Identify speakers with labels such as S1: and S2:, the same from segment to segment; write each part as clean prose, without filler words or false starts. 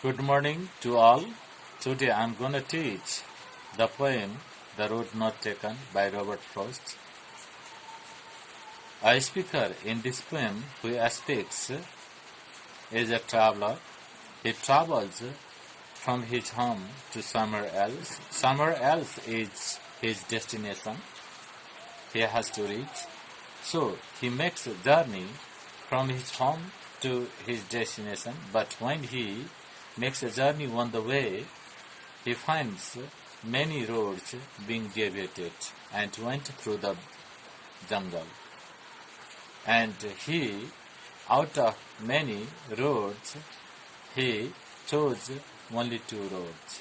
S1: Good morning to all. Today I am going to teach the poem The Road Not Taken by Robert Frost. A speaker in this poem who speaks is a traveler. He travels from his home to somewhere else. Somewhere else is his destination he has to reach. So he makes a journey from his home to his destination, but when he makes a journey on the way, he finds many roads being deviated and went through the jungle. And he, out of many roads, he chose only 2 roads.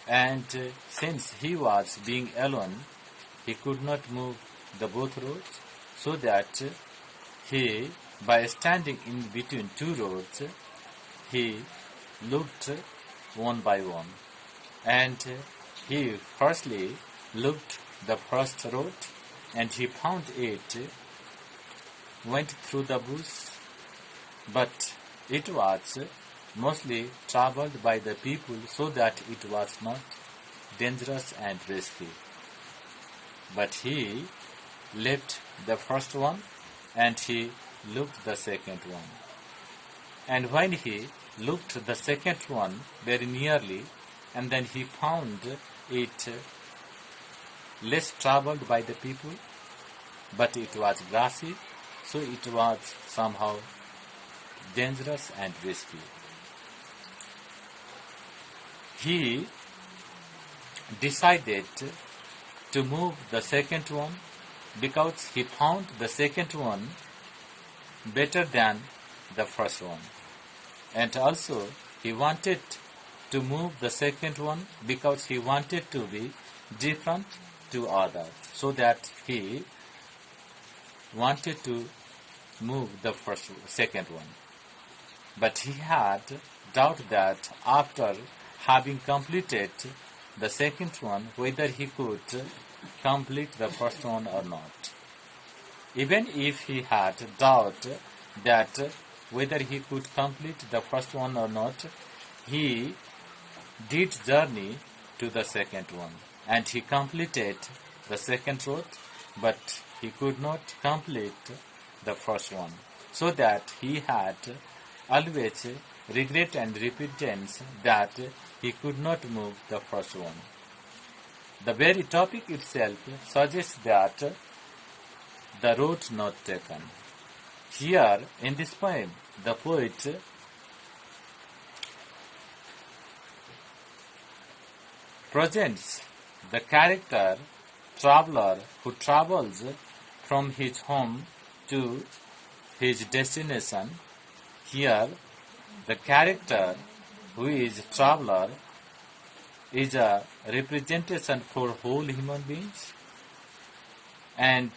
S1: And since he was being alone, he could not move the both roads, so that he, by standing in between 2 roads, he looked one by one. And he firstly looked the first road, and he found it went through the bush, but it was mostly traveled by the people, so that it was not dangerous and risky. But he left the first one and he looked the second one. And when he looked the second one very nearly, and then he found it less traveled by the people, but it was grassy, so it was somehow dangerous and risky. He decided to move the second one because he found the second one better than the first one. And also he wanted to move the second one because he wanted to be different to others, so that he wanted to move the second one. But he had doubt that after having completed the second one, whether he could complete the first one or not. Even if he had doubt that whether he could complete the first one or not, he did journey to the second one, and he completed the second road, but he could not complete the first one, so that he had always regret and repentance that he could not move the first one. The very topic itself suggests that the road not taken. Here in this poem, the poet presents the character traveler who travels from his home to his destination. Here, the character who is traveler is a representation for whole human beings, and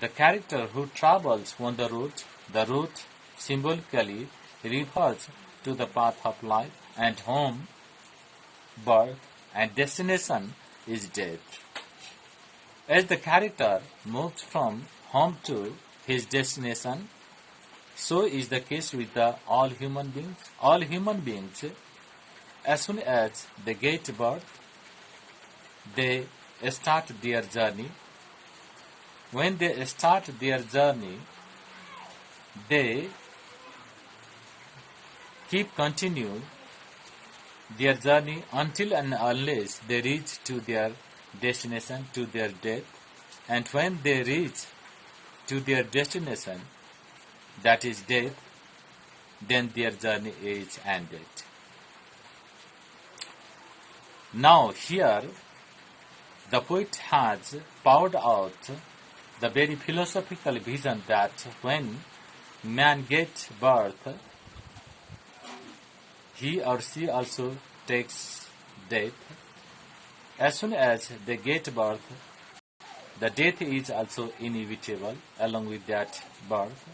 S1: the character who travels on the road symbolically refers to the path of life, and home, birth, and destination is death. As the character moves from home to his destination, so is the case with all human beings. All human beings, as soon as they get birth, they start their journey. When they start their journey, they continue their journey until and unless they reach to their destination, to their death. And when they reach to their destination, that is death, then their journey is ended. Now here, the poet has poured out the very philosophical vision that when man gets birth, he or she also takes death. As soon as they get birth, the death is also inevitable along with that birth.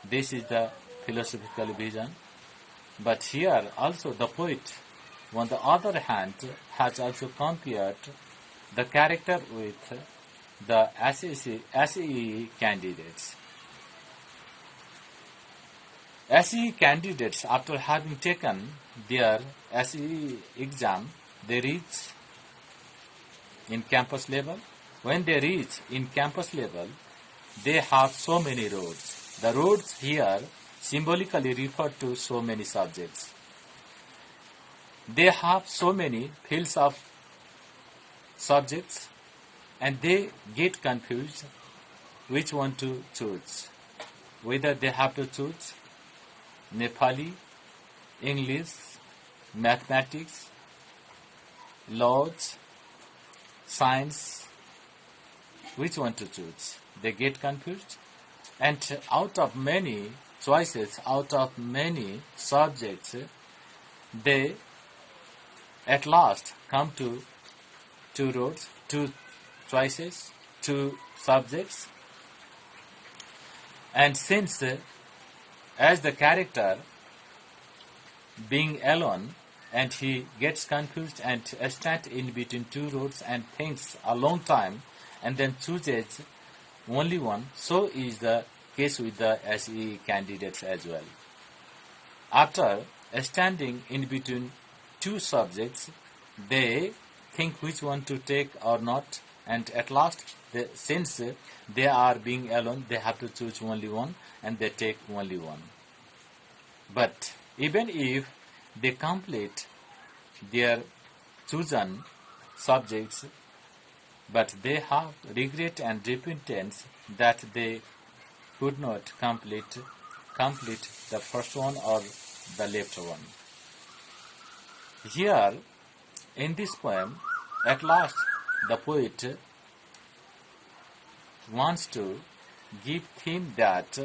S1: This is the philosophical vision. But here also the poet, on the other hand, has also compared the character with the SEE candidates. SE candidates, after having taken their SE exam, they reach in campus level. When they reach in campus level, they have so many roads. The roads here symbolically refer to so many subjects. They have so many fields of subjects and they get confused which one to choose. Whether they have to choose Nepali, English, mathematics, laws, science, which one to choose. They get confused, and out of many choices, out of many subjects, they at last come to two roads, two choices, two subjects. And since as the character being alone and he gets confused and stands in between two roads and thinks a long time and then chooses only one, so is the case with the SE candidates as well. After standing in between two subjects, they think which one to take or not, and at last, since they are being alone, they have to choose only one and they take only one. But even if they complete their chosen subjects, but they have regret and repentance that they could not complete the first one or the left one. Here, in this poem, at last the poet wants to give theme that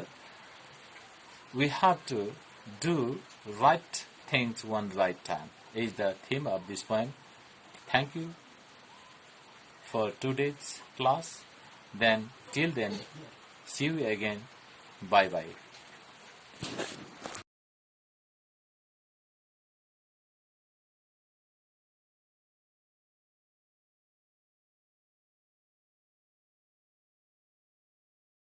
S1: we have to do right things one right time is the theme of this poem. Thank you for today's class. Then till then, see you again. Bye bye.